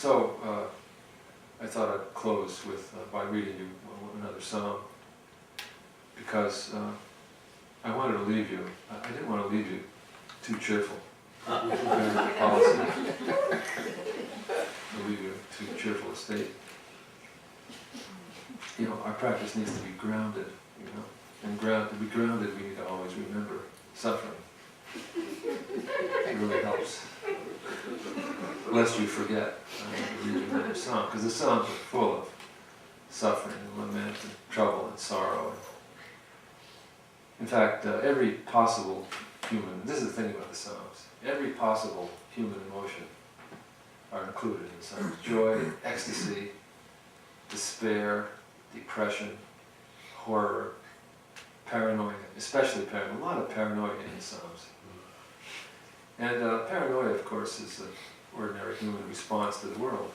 So, I thought I'd close with by reading you another psalm, because I wanted to leave you. I didn't want to leave you too cheerful. Policy to leave you too cheerful a state. You know, our practice needs to be grounded. You know, and to be grounded, we need to always remember suffering. It really helps. Lest you forget to read another psalm, because the psalms are full of suffering and lament and trouble and sorrow. In fact, every possible human, this is the thing about the psalms, every possible human emotion are included in the psalms. Joy, ecstasy, despair, depression, horror, paranoia, especially paranoia, a lot of paranoia in the psalms. And paranoia, of course, is an ordinary human response to the world,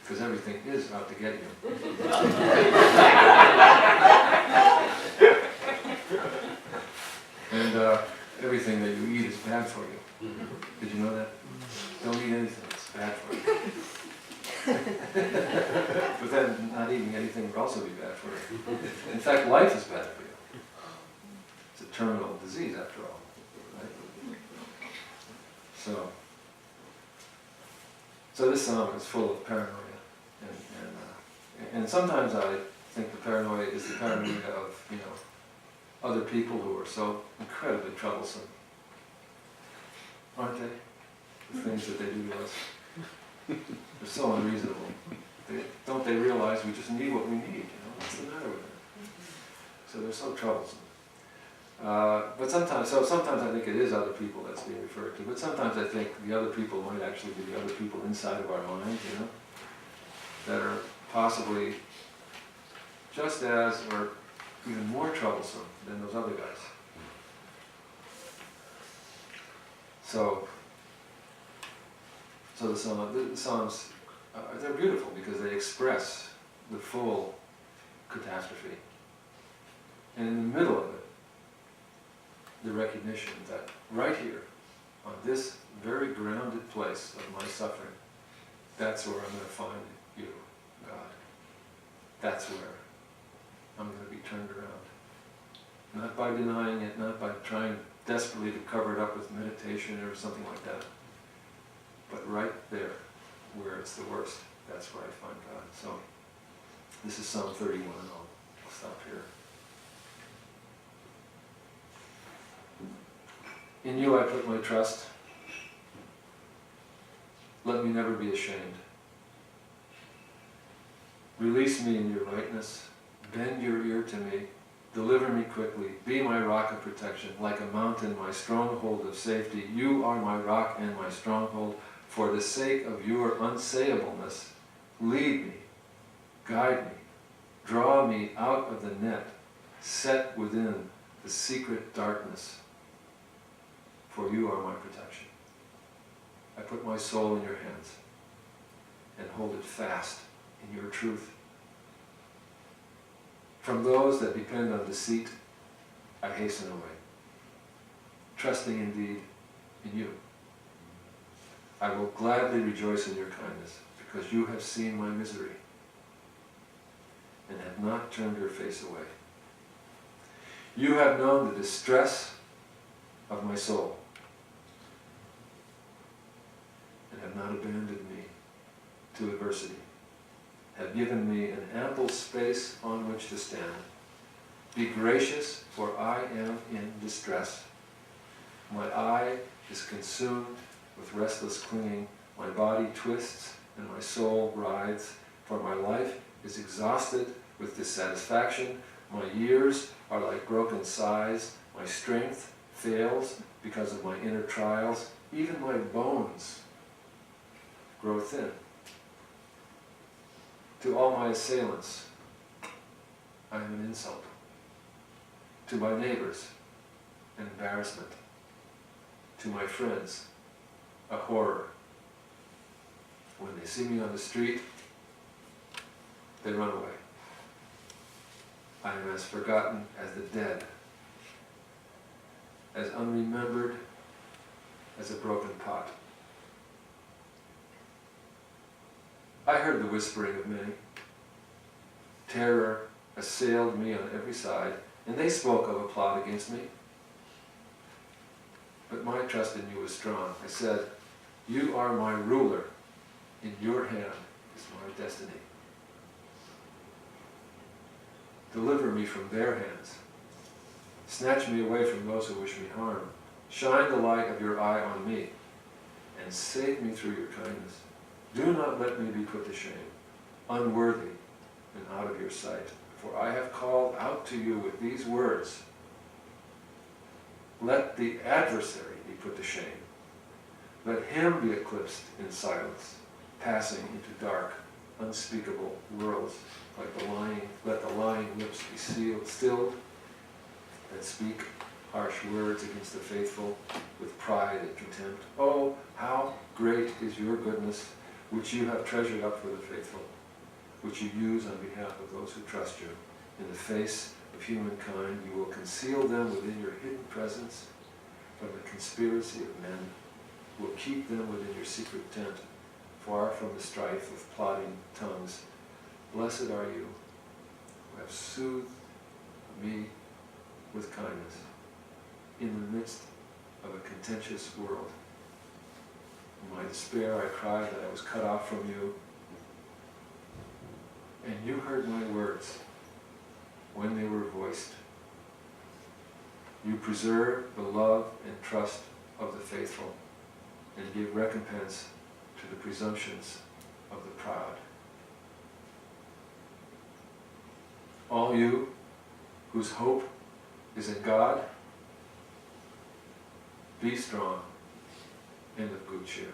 because everything is out to get you. And everything that you eat is bad for you. Did you know that? Don't eat anything, it's bad for you. But then not eating anything would also be bad for you. In fact, life is bad for you. It's a terminal disease after all. Right? So this psalm is full of paranoia. And sometimes I think the paranoia is the paranoia of, you know, other people who are so incredibly troublesome. Aren't they? The things that they do to us. They're so unreasonable. Don't they realize we just need what we need, you know? What's the matter with them? So they're so troublesome. But sometimes I think it is other people that's being referred to, but sometimes I think the other people might actually be the other people inside of our mind, you know, that are possibly just as or even more troublesome than those other guys. So the Psalms, they're beautiful because they express the full catastrophe. And in the middle of it, the recognition that right here, on this very grounded place of my suffering, that's where I'm going to find you, God. That's where I'm going to be turned around. Not by denying it, not by trying desperately to cover it up with meditation or something like that, but right there, where it's the worst, that's where I find God. So, this is Psalm 31, and I'll stop here. In you I put my trust. Let me never be ashamed. Release me in your rightness. Bend your ear to me. Deliver me quickly. Be my rock of protection. Like a mountain, my stronghold of safety. You are my rock and my stronghold. For the sake of your unsayableness, lead me, guide me, draw me out of the net, set within the secret darkness. For you are my protection. I put my soul in your hands and hold it fast in your truth. From those that depend on deceit, I hasten away, trusting indeed in you. I will gladly rejoice in your kindness, because you have seen my misery and have not turned your face away. You have known the distress of my soul and have not abandoned me to adversity, have given me an ample space on which to stand. Be gracious, for I am in distress. My eye is consumed with restless clinging. My body twists and my soul writhes, for my life is exhausted with dissatisfaction. My years are like broken sighs. My strength fails because of my inner trials. Even my bones grow thin. To all my assailants, I am an insult. To my neighbors, an embarrassment. To my friends, a horror. When they see me on the street, they run away. I am as forgotten as the dead, as unremembered as a broken pot. I heard the whispering of many. Terror assailed me on every side, and they spoke of a plot against me. But my trust in you was strong. I said, you are my ruler. In your hand is my destiny. Deliver me from their hands. Snatch me away from those who wish me harm. Shine the light of your eye on me, and save me through your kindness. Do not let me be put to shame, unworthy and out of your sight. For I have called out to you with these words. Let the adversary be put to shame. Let him be eclipsed in silence, passing into dark, unspeakable worlds. Let the lying lips be stilled that speak harsh words against the faithful with pride and contempt. Oh, how great is your goodness, which you have treasured up for the faithful, which you use on behalf of those who trust you. In the face of humankind, you will conceal them within your hidden presence from the conspiracy of men. You will keep them within your secret tent, far from the strife of plotting tongues. Blessed are you who have soothed me with kindness in the midst of a contentious world. In my despair, I cried that I was cut off from you, and you heard my words when they were voiced. You preserve the love and trust of the faithful and give recompense to the presumptions of the proud. All you whose hope is in God, be strong and of good cheer.